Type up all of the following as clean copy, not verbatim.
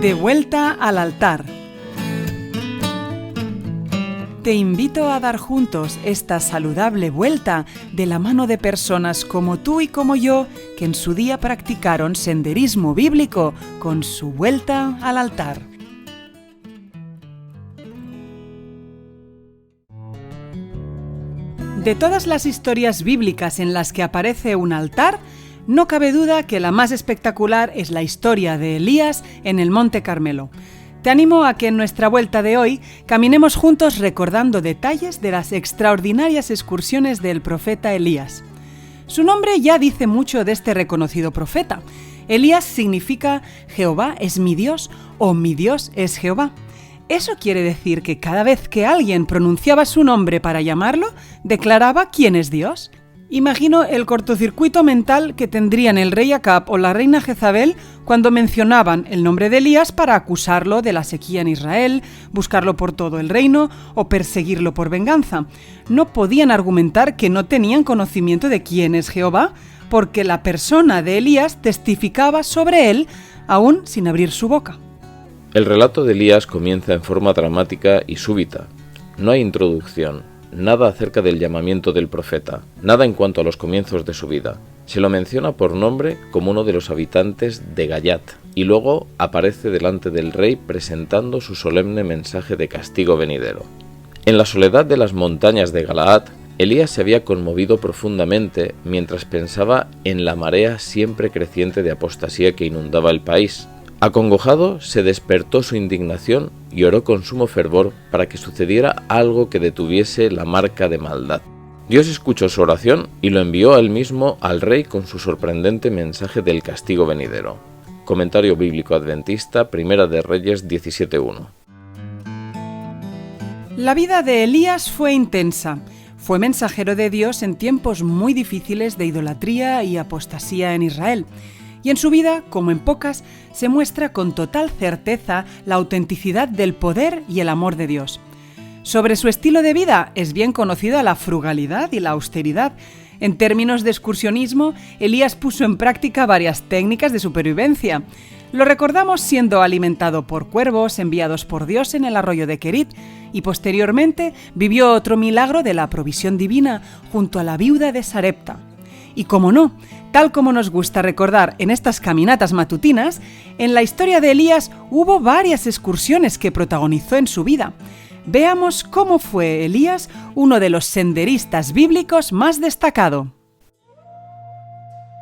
De vuelta al altar. Te invito a dar juntos esta saludable vuelta de la mano de personas como tú y como yo que en su día practicaron senderismo bíblico con su vuelta al altar. De todas las historias bíblicas en las que aparece un altar, no cabe duda que la más espectacular es la historia de Elías en el Monte Carmelo. Te animo a que en nuestra vuelta de hoy caminemos juntos recordando detalles de las extraordinarias excursiones del profeta Elías. Su nombre ya dice mucho de este reconocido profeta. Elías significa Jehová es mi Dios o mi Dios es Jehová. Eso quiere decir que cada vez que alguien pronunciaba su nombre para llamarlo, declaraba quién es Dios. Imagino el cortocircuito mental que tendrían el rey Acab o la reina Jezabel cuando mencionaban el nombre de Elías para acusarlo de la sequía en Israel, buscarlo por todo el reino o perseguirlo por venganza. No podían argumentar que no tenían conocimiento de quién es Jehová, porque la persona de Elías testificaba sobre él, aún sin abrir su boca. El relato de Elías comienza en forma dramática y súbita. No hay introducción. Nada acerca del llamamiento del profeta, nada en cuanto a los comienzos de su vida. Se lo menciona por nombre como uno de los habitantes de Gayat, y luego aparece delante del rey presentando su solemne mensaje de castigo venidero. En la soledad de las montañas de Galaad, Elías se había conmovido profundamente mientras pensaba en la marea siempre creciente de apostasía que inundaba el país. Acongojado, se despertó su indignación y oró con sumo fervor para que sucediera algo que detuviese la marca de maldad. Dios escuchó su oración y lo envió a él mismo al rey con su sorprendente mensaje del castigo venidero. Comentario bíblico adventista, Primera de Reyes 17:1. La vida de Elías fue intensa. Fue mensajero de Dios en tiempos muy difíciles de idolatría y apostasía en Israel. Y en su vida, como en pocas, se muestra con total certeza la autenticidad del poder y el amor de Dios. Sobre su estilo de vida es bien conocida la frugalidad y la austeridad. En términos de excursionismo, Elías puso en práctica varias técnicas de supervivencia. Lo recordamos siendo alimentado por cuervos enviados por Dios en el arroyo de Querit, y posteriormente vivió otro milagro de la provisión divina junto a la viuda de Sarepta. Y como no, tal como nos gusta recordar en estas caminatas matutinas, en la historia de Elías hubo varias excursiones que protagonizó en su vida. Veamos cómo fue Elías uno de los senderistas bíblicos más destacado.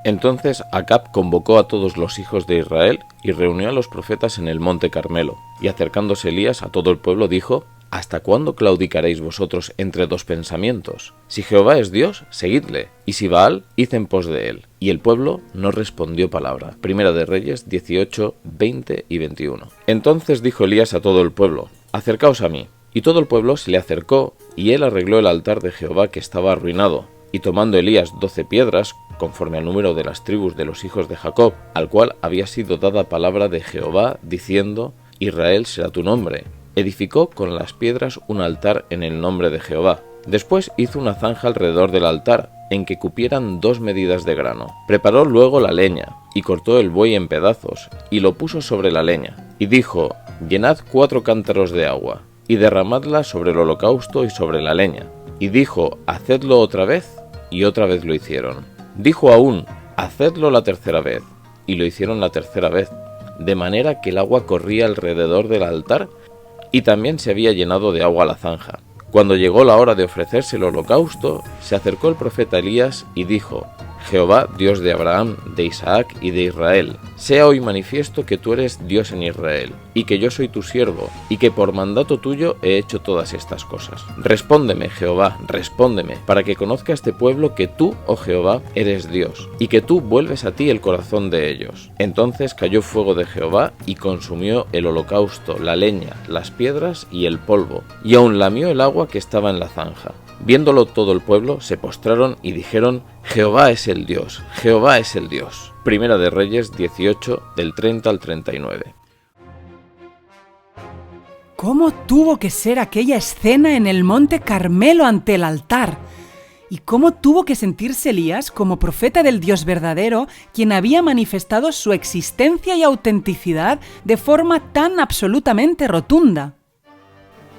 Entonces Acab convocó a todos los hijos de Israel y reunió a los profetas en el monte Carmelo, y acercándose Elías a todo el pueblo dijo: ¿Hasta cuándo claudicaréis vosotros entre dos pensamientos? Si Jehová es Dios, seguidle, y si Baal, id en pos de él. Y el pueblo no respondió palabra. Primera de Reyes 18, 20 y 21. Entonces dijo Elías a todo el pueblo: Acercaos a mí. Y todo el pueblo se le acercó, y él arregló el altar de Jehová que estaba arruinado. Y tomando Elías 12 piedras, conforme al número de las tribus de los hijos de Jacob, al cual había sido dada palabra de Jehová, diciendo: Israel será tu nombre, edificó con las piedras un altar en el nombre de Jehová. Después hizo una zanja alrededor del altar, en que cupieran 2 medidas de grano. Preparó luego la leña, y cortó el buey en pedazos, y lo puso sobre la leña. Y dijo: Llenad 4 cántaros de agua, y derramadla sobre el holocausto y sobre la leña. Y dijo: Hacedlo otra vez, y otra vez lo hicieron. Dijo aún: Hacedlo la tercera vez, y lo hicieron la tercera vez, de manera que el agua corría alrededor del altar, y también se había llenado de agua la zanja. Cuando llegó la hora de ofrecerse el holocausto, se acercó el profeta Elías y dijo: Jehová, Dios de Abraham, de Isaac y de Israel, sea hoy manifiesto que tú eres Dios en Israel, y que yo soy tu siervo, y que por mandato tuyo he hecho todas estas cosas. Respóndeme, Jehová, respóndeme, para que conozca este pueblo que tú, oh Jehová, eres Dios, y que tú vuelves a ti el corazón de ellos. Entonces cayó fuego de Jehová y consumió el holocausto, la leña, las piedras y el polvo, y aun lamió el agua que estaba en la zanja. Viéndolo todo el pueblo, se postraron y dijeron: Jehová es el Dios, Jehová es el Dios. Primera de Reyes 18, del 30 al 39. ¿Cómo tuvo que ser aquella escena en el Monte Carmelo ante el altar? ¿Y cómo tuvo que sentirse Elías como profeta del Dios verdadero, quien había manifestado su existencia y autenticidad de forma tan absolutamente rotunda?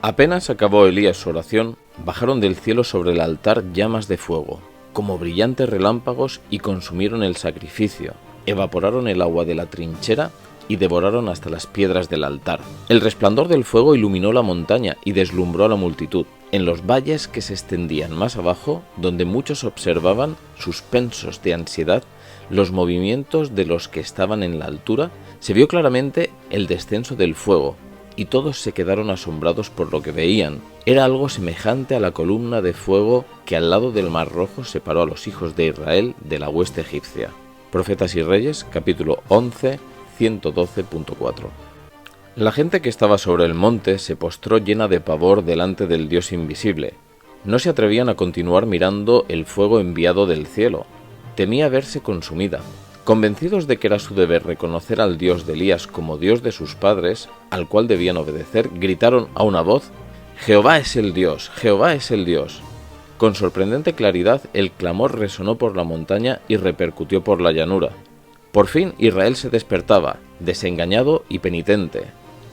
Apenas acabó Elías su oración, bajaron del cielo sobre el altar llamas de fuego, como brillantes relámpagos, y consumieron el sacrificio, evaporaron el agua de la trinchera y devoraron hasta las piedras del altar. El resplandor del fuego iluminó la montaña y deslumbró a la multitud. En los valles que se extendían más abajo, donde muchos observaban, suspensos de ansiedad, los movimientos de los que estaban en la altura, se vio claramente el descenso del fuego, y todos se quedaron asombrados por lo que veían. Era algo semejante a la columna de fuego que al lado del Mar Rojo separó a los hijos de Israel de la hueste egipcia. Profetas y Reyes, capítulo 11, 112.4. La gente que estaba sobre el monte se postró llena de pavor delante del Dios invisible. No se atrevían a continuar mirando el fuego enviado del cielo. Temía verse consumida. Convencidos de que era su deber reconocer al Dios de Elías como Dios de sus padres, al cual debían obedecer, gritaron a una voz: «Jehová es el Dios, Jehová es el Dios». Con sorprendente claridad el clamor resonó por la montaña y repercutió por la llanura. Por fin Israel se despertaba, desengañado y penitente.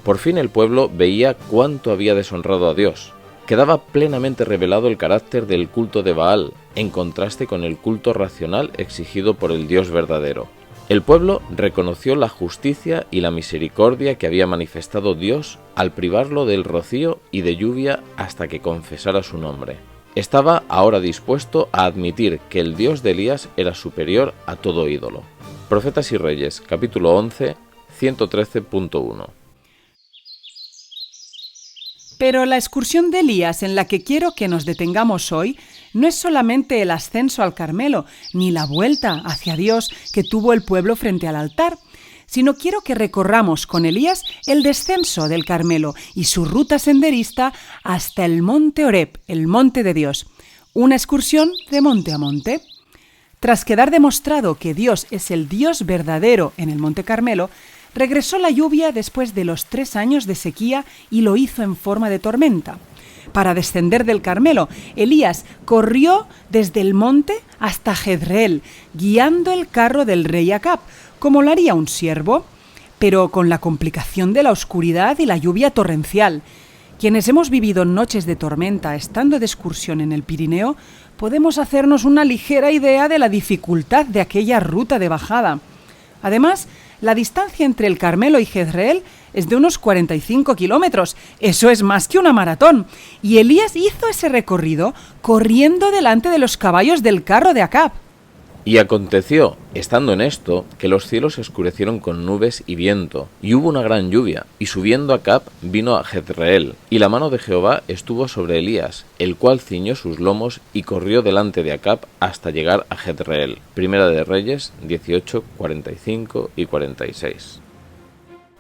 Por fin el pueblo veía cuánto había deshonrado a Dios. Quedaba plenamente revelado el carácter del culto de Baal, en contraste con el culto racional exigido por el Dios verdadero. El pueblo reconoció la justicia y la misericordia que había manifestado Dios al privarlo del rocío y de lluvia hasta que confesara su nombre. Estaba ahora dispuesto a admitir que el Dios de Elías era superior a todo ídolo. Profetas y Reyes, capítulo 11, 113.1. Pero la excursión de Elías en la que quiero que nos detengamos hoy no es solamente el ascenso al Carmelo, ni la vuelta hacia Dios que tuvo el pueblo frente al altar, sino quiero que recorramos con Elías el descenso del Carmelo y su ruta senderista hasta el monte Horeb, el monte de Dios, una excursión de monte a monte. Tras quedar demostrado que Dios es el Dios verdadero en el monte Carmelo, regresó la lluvia después de los 3 años de sequía y lo hizo en forma de tormenta. Para descender del Carmelo, Elías corrió desde el monte hasta Jezreel, guiando el carro del rey Acab, como lo haría un siervo, pero con la complicación de la oscuridad y la lluvia torrencial. Quienes hemos vivido noches de tormenta estando de excursión en el Pirineo, podemos hacernos una ligera idea de la dificultad de aquella ruta de bajada. Además, la distancia entre el Carmelo y Jezreel es de unos 45 kilómetros. Eso es más que una maratón. Y Elías hizo ese recorrido corriendo delante de los caballos del carro de Acab. Y aconteció, estando en esto, que los cielos se oscurecieron con nubes y viento, y hubo una gran lluvia, y subiendo Acab vino a Jezreel, y la mano de Jehová estuvo sobre Elías, el cual ciñó sus lomos y corrió delante de Acab hasta llegar a Jezreel. Primera de Reyes 18, 45 y 46.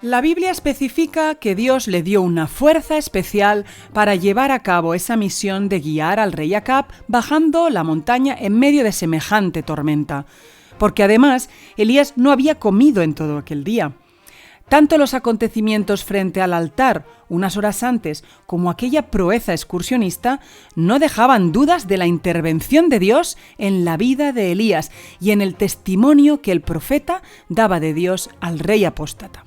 La Biblia especifica que Dios le dio una fuerza especial para llevar a cabo esa misión de guiar al rey Acab bajando la montaña en medio de semejante tormenta, porque además Elías no había comido en todo aquel día. Tanto los acontecimientos frente al altar unas horas antes como aquella proeza excursionista no dejaban dudas de la intervención de Dios en la vida de Elías y en el testimonio que el profeta daba de Dios al rey apóstata.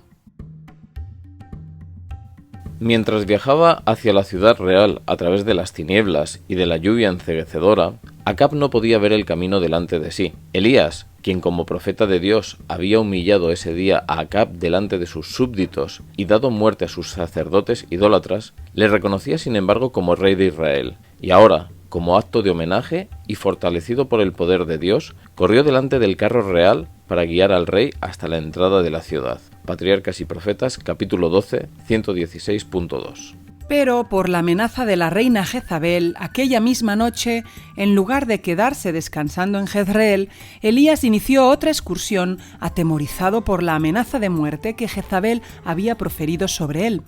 Mientras viajaba hacia la ciudad real a través de las tinieblas y de la lluvia enceguecedora, Acab no podía ver el camino delante de sí. Elías, quien como profeta de Dios había humillado ese día a Acab delante de sus súbditos y dado muerte a sus sacerdotes idólatras, le reconocía sin embargo como rey de Israel, y ahora, como acto de homenaje y fortalecido por el poder de Dios, corrió delante del carro real para guiar al rey hasta la entrada de la ciudad. Patriarcas y Profetas, capítulo 12, 116.2. Pero por la amenaza de la reina Jezabel, aquella misma noche, en lugar de quedarse descansando en Jezreel, Elías inició otra excursión atemorizado por la amenaza de muerte que Jezabel había proferido sobre él.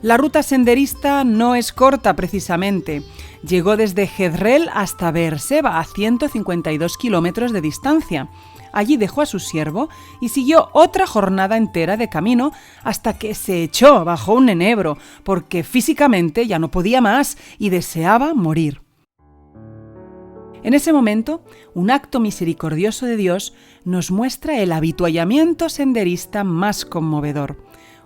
La ruta senderista no es corta precisamente. Llegó desde Jezreel hasta Beerseba, a 152 kilómetros de distancia. Allí dejó a su siervo y siguió otra jornada entera de camino hasta que se echó bajo un enebro, porque físicamente ya no podía más y deseaba morir. En ese momento, un acto misericordioso de Dios nos muestra el avituallamiento senderista más conmovedor.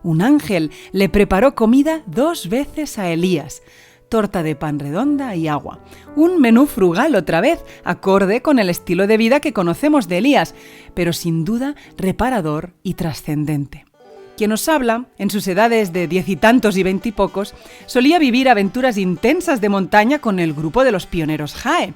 Un ángel le preparó comida 2 veces a Elías, torta de pan redonda y agua. Un menú frugal otra vez, acorde con el estilo de vida que conocemos de Elías, pero sin duda reparador y trascendente. Quien nos habla, en sus edades de 10 y tantos y 20 y pocos, solía vivir aventuras intensas de montaña con el grupo de los pioneros JAE.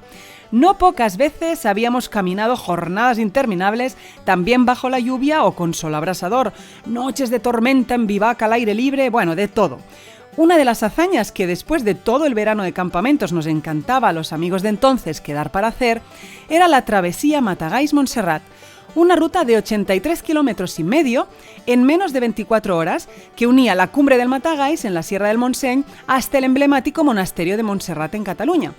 No pocas veces habíamos caminado jornadas interminables, también bajo la lluvia o con sol abrasador, noches de tormenta en bivac al aire libre, bueno, de todo. Una de las hazañas que después de todo el verano de campamentos nos encantaba a los amigos de entonces quedar para hacer, era la travesía Matagalls-Montserrat, una ruta de 83 kilómetros y medio en menos de 24 horas que unía la cumbre del Matagalls en la Sierra del Montseny hasta el emblemático monasterio de Montserrat en Cataluña.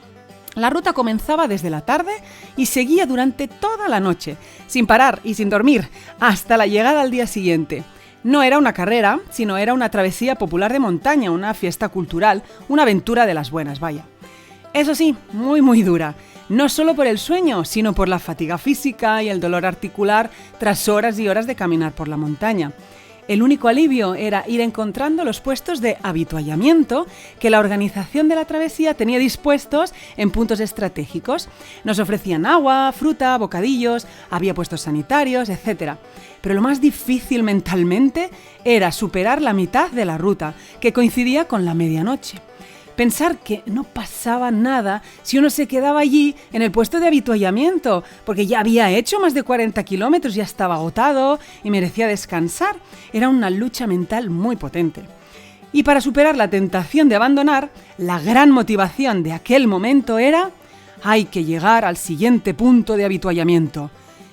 La ruta comenzaba desde la tarde y seguía durante toda la noche, sin parar y sin dormir, hasta la llegada al día siguiente. No era una carrera, sino era una travesía popular de montaña, una fiesta cultural, una aventura de las buenas, vaya. Eso sí, muy dura, no solo por el sueño, sino por la fatiga física y el dolor articular tras horas y horas de caminar por la montaña. El único alivio era ir encontrando los puestos de avituallamiento que la organización de la travesía tenía dispuestos en puntos estratégicos. Nos ofrecían agua, fruta, bocadillos, había puestos sanitarios, etc. Pero lo más difícil mentalmente era superar la mitad de la ruta, que coincidía con la medianoche. Pensar que no pasaba nada si uno se quedaba allí en el puesto de avituallamiento, porque ya había hecho más de 40 kilómetros, ya estaba agotado y merecía descansar, era una lucha mental muy potente. Y para superar la tentación de abandonar, la gran motivación de aquel momento era: hay que llegar al siguiente punto de avituallamiento,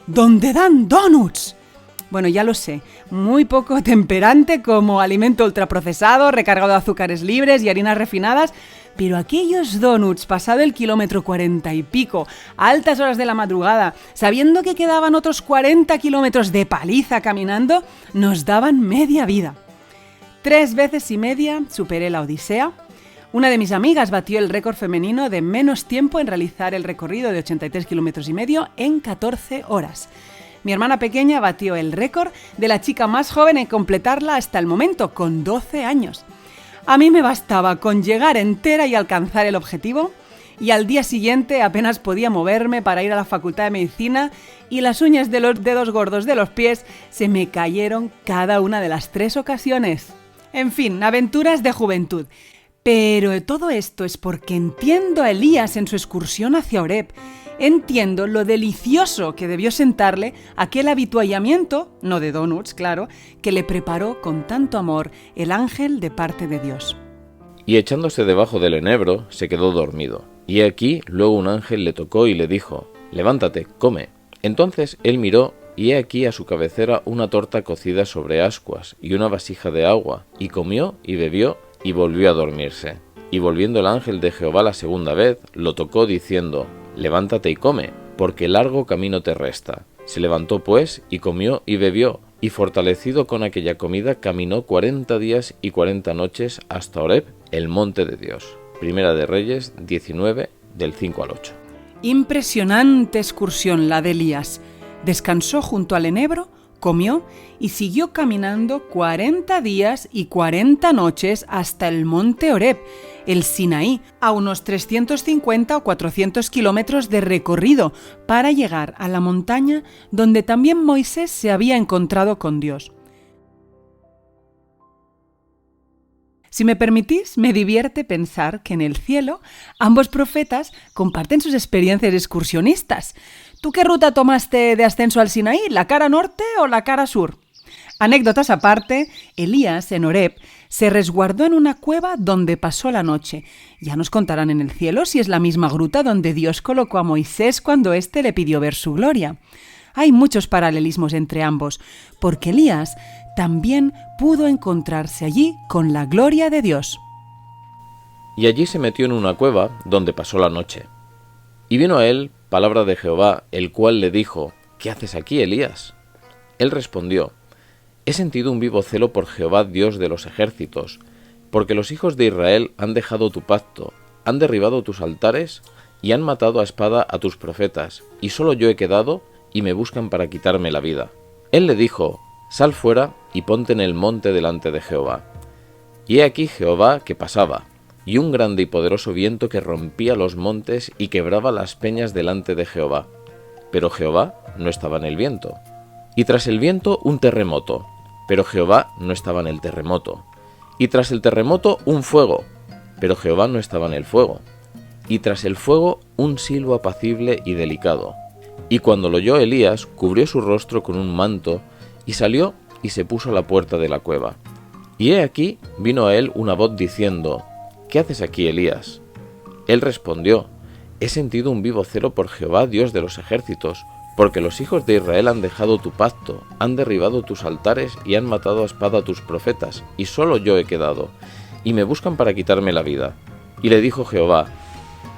donde dan donuts. Bueno, ya lo sé, muy poco temperante como alimento ultraprocesado, recargado de azúcares libres y harinas refinadas, pero aquellos donuts pasado el kilómetro 40 y pico, a altas horas de la madrugada, sabiendo que quedaban otros 40 kilómetros de paliza caminando, nos daban media vida. 3 veces y media superé la odisea. Una de mis amigas batió el récord femenino de menos tiempo en realizar el recorrido de 83 kilómetros y medio en 14 horas. Mi hermana pequeña batió el récord de la chica más joven en completarla hasta el momento, con 12 años. A mí me bastaba con llegar entera y alcanzar el objetivo, y al día siguiente apenas podía moverme para ir a la Facultad de Medicina y las uñas de los dedos gordos de los pies se me cayeron cada una de las 3 ocasiones. En fin, aventuras de juventud. Pero todo esto es porque entiendo a Elías en su excursión hacia Oreb. Entiendo lo delicioso que debió sentarle aquel avituallamiento, no de donuts, claro, que le preparó con tanto amor el ángel de parte de Dios. Y echándose debajo del enebro, se quedó dormido. Y aquí luego un ángel le tocó y le dijo: «Levántate, come». Entonces él miró, y he aquí a su cabecera una torta cocida sobre ascuas y una vasija de agua, y comió y bebió y volvió a dormirse. Y volviendo el ángel de Jehová la segunda vez, lo tocó diciendo: «Levántate y come, porque largo camino te resta». Se levantó pues, y comió y bebió, y fortalecido con aquella comida, caminó 40 días y 40 noches hasta Oreb, el monte de Dios. Primera de Reyes 19, del 5 al 8. Impresionante excursión la de Elías. Descansó junto al enebro, comió y siguió caminando 40 días y 40 noches hasta el monte Oreb, el Sinaí, a unos 350 o 400 kilómetros de recorrido para llegar a la montaña donde también Moisés se había encontrado con Dios. Si me permitís, me divierte pensar que en el cielo ambos profetas comparten sus experiencias excursionistas. ¿Tú qué ruta tomaste de ascenso al Sinaí, la cara norte o la cara sur? Anécdotas aparte, Elías, en Oreb, se resguardó en una cueva donde pasó la noche. Ya nos contarán en el cielo si es la misma gruta donde Dios colocó a Moisés cuando éste le pidió ver su gloria. Hay muchos paralelismos entre ambos, porque Elías también pudo encontrarse allí con la gloria de Dios. Y allí se metió en una cueva donde pasó la noche. Y vino a él palabra de Jehová, el cual le dijo: «¿Qué haces aquí, Elías?». Él respondió: «He sentido un vivo celo por Jehová, Dios de los ejércitos, porque los hijos de Israel han dejado tu pacto, han derribado tus altares y han matado a espada a tus profetas, y solo yo he quedado, y me buscan para quitarme la vida. Él le dijo: sal fuera y ponte en el monte delante de Jehová. Y he aquí Jehová que pasaba, y un grande y poderoso viento que rompía los montes y quebraba las peñas delante de Jehová. Pero Jehová no estaba en el viento. Y tras el viento un terremoto, pero Jehová no estaba en el terremoto. Y tras el terremoto un fuego, pero Jehová no estaba en el fuego. Y tras el fuego un silbo apacible y delicado. Y cuando lo oyó Elías, cubrió su rostro con un manto, y salió y se puso a la puerta de la cueva. Y he aquí vino a él una voz diciendo: ¿qué haces aquí, Elías? Él respondió: he sentido un vivo celo por Jehová, Dios de los ejércitos, porque los hijos de Israel han dejado tu pacto, han derribado tus altares y han matado a espada a tus profetas, y solo yo he quedado, y me buscan para quitarme la vida. Y le dijo Jehová: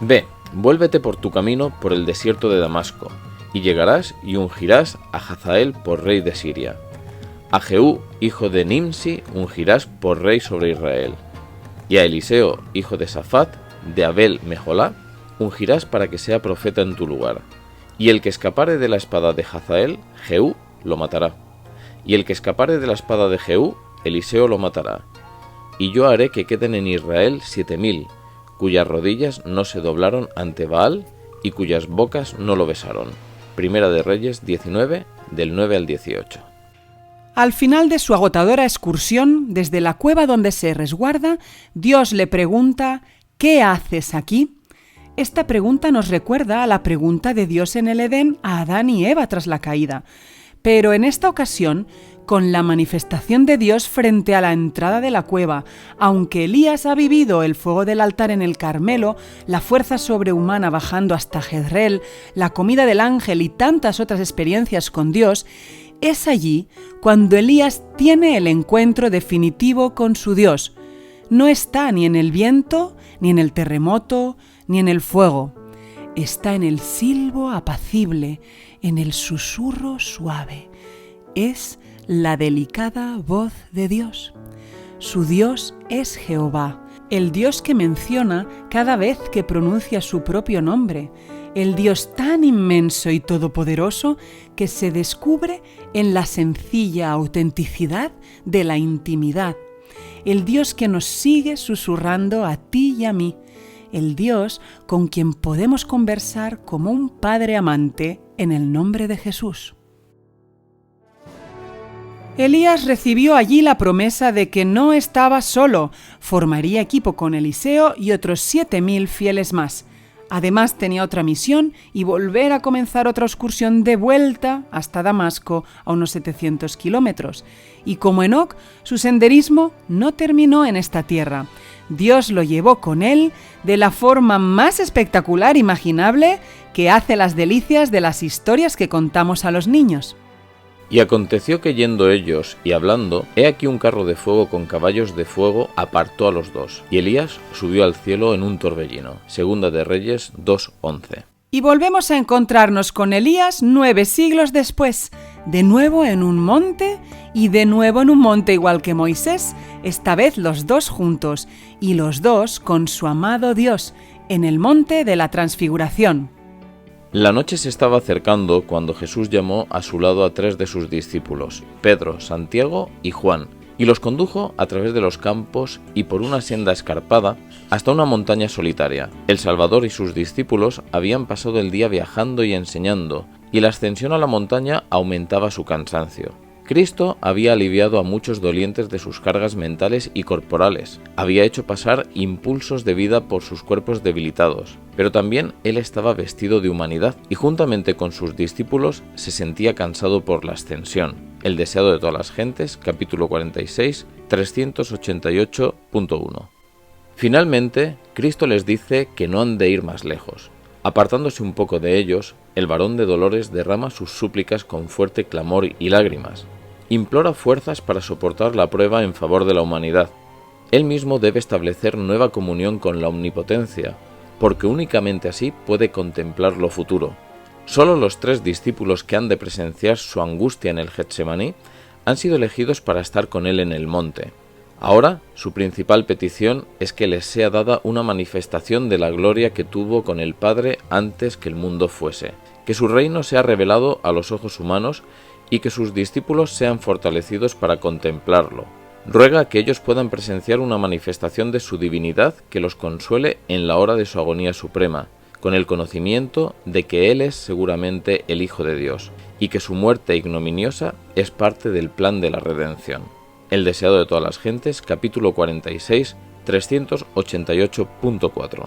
ve, vuélvete por tu camino por el desierto de Damasco, y llegarás y ungirás a Hazael por rey de Siria. A Jehú, hijo de Nimsi, ungirás por rey sobre Israel. Y a Eliseo, hijo de Safat, de Abel Mejolá, ungirás para que sea profeta en tu lugar. Y el que escapare de la espada de Hazael, Jehú lo matará. Y el que escapare de la espada de Jehú, Eliseo lo matará. Y yo haré que queden en Israel 7000, cuyas rodillas no se doblaron ante Baal y cuyas bocas no lo besaron. Primera de Reyes 19, del 9 al 18. Al final de su agotadora excursión, desde la cueva donde se resguarda, Dios le pregunta: ¿qué haces aquí? Esta pregunta nos recuerda a la pregunta de Dios en el Edén a Adán y Eva tras la caída, pero en esta ocasión con la manifestación de Dios frente a la entrada de la cueva. Aunque Elías ha vivido el fuego del altar en el Carmelo, la fuerza sobrehumana bajando hasta Jezreel, la comida del ángel y tantas otras experiencias con Dios, es allí cuando Elías tiene el encuentro definitivo con su Dios. No está ni en el viento, ni en el terremoto, ni en el fuego. Está en el silbo apacible, en el susurro suave. Es la delicada voz de Dios. Su Dios es Jehová, el Dios que menciona cada vez que pronuncia su propio nombre, el Dios tan inmenso y todopoderoso que se descubre en la sencilla autenticidad de la intimidad, el Dios que nos sigue susurrando a ti y a mí, el Dios con quien podemos conversar como un padre amante en el nombre de Jesús. Elías recibió allí la promesa de que no estaba solo, formaría equipo con Eliseo y otros 7000 fieles más. Además tenía otra misión y volver a comenzar otra excursión de vuelta hasta Damasco, a unos 700 kilómetros. Y como Enoc, su senderismo no terminó en esta tierra. Dios lo llevó con él de la forma más espectacular imaginable, que hace las delicias de las historias que contamos a los niños. Y aconteció que yendo ellos y hablando, he aquí un carro de fuego con caballos de fuego apartó a los dos, y Elías subió al cielo en un torbellino. Segunda de Reyes 2:11. Y volvemos a encontrarnos con Elías 9 siglos después, de nuevo en un monte y de nuevo en un monte igual que Moisés, esta vez los dos juntos, y los dos con su amado Dios, en el monte de la Transfiguración. La noche se estaba acercando cuando Jesús llamó a su lado a 3 de sus discípulos, Pedro, Santiago y Juan, y los condujo a través de los campos y por una senda escarpada hasta una montaña solitaria. El Salvador y sus discípulos habían pasado el día viajando y enseñando, y la ascensión a la montaña aumentaba su cansancio. Cristo había aliviado a muchos dolientes de sus cargas mentales y corporales, había hecho pasar impulsos de vida por sus cuerpos debilitados, pero también Él estaba vestido de humanidad y juntamente con sus discípulos se sentía cansado por la ascensión. El deseado de todas las gentes, capítulo 46, 388.1. Finalmente, Cristo les dice que no han de ir más lejos. Apartándose un poco de ellos, el varón de dolores derrama sus súplicas con fuerte clamor y lágrimas. Implora fuerzas para soportar la prueba en favor de la humanidad. Él mismo debe establecer nueva comunión con la omnipotencia, porque únicamente así puede contemplar lo futuro. Solo los 3 discípulos que han de presenciar su angustia en el Getsemaní han sido elegidos para estar con él en el monte. Ahora, su principal petición es que les sea dada una manifestación de la gloria que tuvo con el Padre antes que el mundo fuese, que su reino sea revelado a los ojos humanos y que sus discípulos sean fortalecidos para contemplarlo. Ruega que ellos puedan presenciar una manifestación de su divinidad que los consuele en la hora de su agonía suprema, con el conocimiento de que Él es seguramente el Hijo de Dios, y que su muerte ignominiosa es parte del plan de la redención. El deseado de todas las gentes, capítulo 46, 388.4.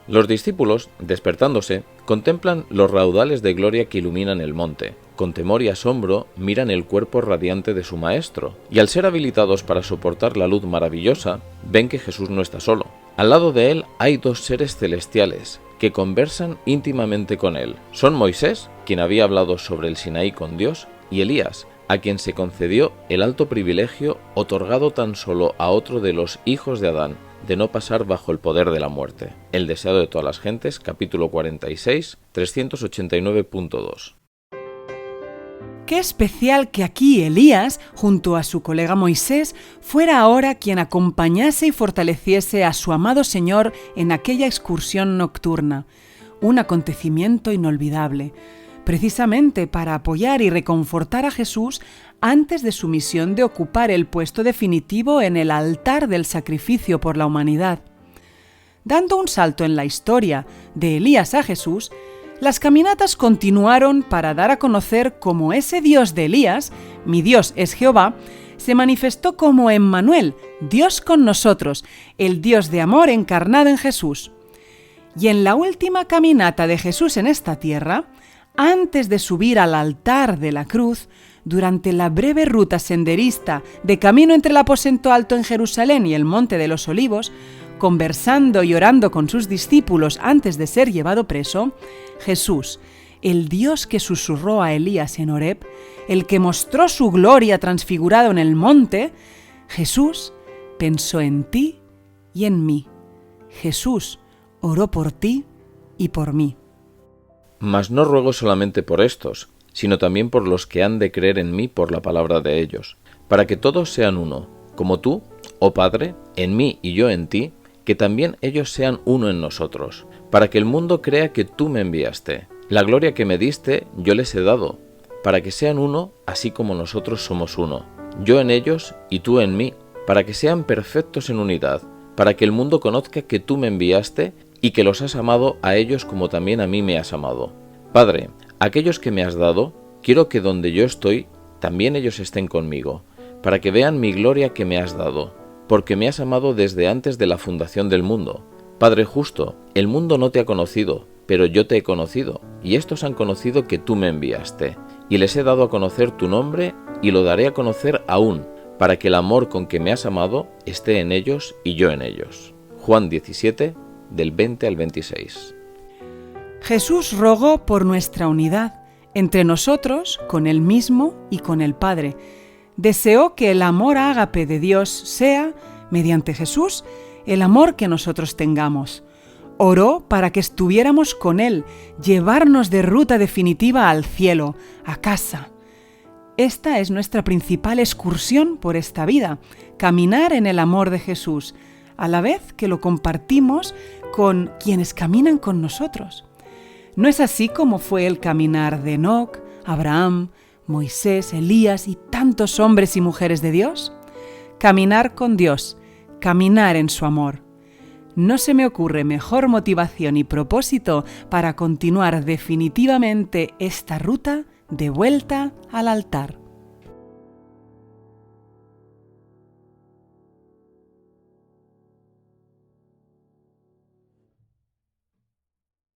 Los discípulos, despertándose, contemplan los raudales de gloria que iluminan el monte. Con temor y asombro miran el cuerpo radiante de su Maestro, y al ser habilitados para soportar la luz maravillosa, ven que Jesús no está solo. Al lado de él hay dos seres celestiales, que conversan íntimamente con él. Son Moisés, quien había hablado sobre el Sinaí con Dios, y Elías, a quien se concedió el alto privilegio otorgado tan solo a otro de los hijos de Adán, de no pasar bajo el poder de la muerte. El deseado de todas las gentes, capítulo 46, 389.2. Qué especial que aquí Elías, junto a su colega Moisés, fuera ahora quien acompañase y fortaleciese a su amado Señor en aquella excursión nocturna. Un acontecimiento inolvidable, precisamente para apoyar y reconfortar a Jesús antes de su misión de ocupar el puesto definitivo en el altar del sacrificio por la humanidad. Dando un salto en la historia de Elías a Jesús, las caminatas continuaron para dar a conocer cómo ese Dios de Elías, mi Dios es Jehová, se manifestó como Emmanuel, Dios con nosotros, el Dios de amor encarnado en Jesús. Y en la última caminata de Jesús en esta tierra, antes de subir al altar de la cruz, durante la breve ruta senderista de camino entre el aposento alto en Jerusalén y el monte de los Olivos, conversando y orando con sus discípulos antes de ser llevado preso, Jesús, el Dios que susurró a Elías en Horeb, el que mostró su gloria transfigurado en el monte, Jesús pensó en ti y en mí. Jesús oró por ti y por mí. Mas no ruego solamente por estos, sino también por los que han de creer en mí por la palabra de ellos, para que todos sean uno, como tú, oh Padre, en mí y yo en ti, que también ellos sean uno en nosotros, para que el mundo crea que tú me enviaste. La gloria que me diste yo les he dado, para que sean uno así como nosotros somos uno, yo en ellos y tú en mí, para que sean perfectos en unidad, para que el mundo conozca que tú me enviaste y que los has amado a ellos como también a mí me has amado. Padre, aquellos que me has dado, quiero que donde yo estoy, también ellos estén conmigo, para que vean mi gloria que me has dado, porque me has amado desde antes de la fundación del mundo. Padre justo, el mundo no te ha conocido, pero yo te he conocido, y estos han conocido que tú me enviaste, y les he dado a conocer tu nombre, y lo daré a conocer aún, para que el amor con que me has amado esté en ellos y yo en ellos. Juan 17, del 20 al 26. Jesús rogó por nuestra unidad, entre nosotros, con Él mismo y con el Padre. Deseó que el amor ágape de Dios sea, mediante Jesús, el amor que nosotros tengamos. Oró para que estuviéramos con Él, llevarnos de ruta definitiva al cielo, a casa. Esta es nuestra principal excursión por esta vida, caminar en el amor de Jesús, a la vez que lo compartimos con quienes caminan con nosotros. ¿No es así como fue el caminar de Enoc, Abraham, Moisés, Elías y tantos hombres y mujeres de Dios? Caminar con Dios, caminar en su amor. No se me ocurre mejor motivación y propósito para continuar definitivamente esta ruta de vuelta al altar.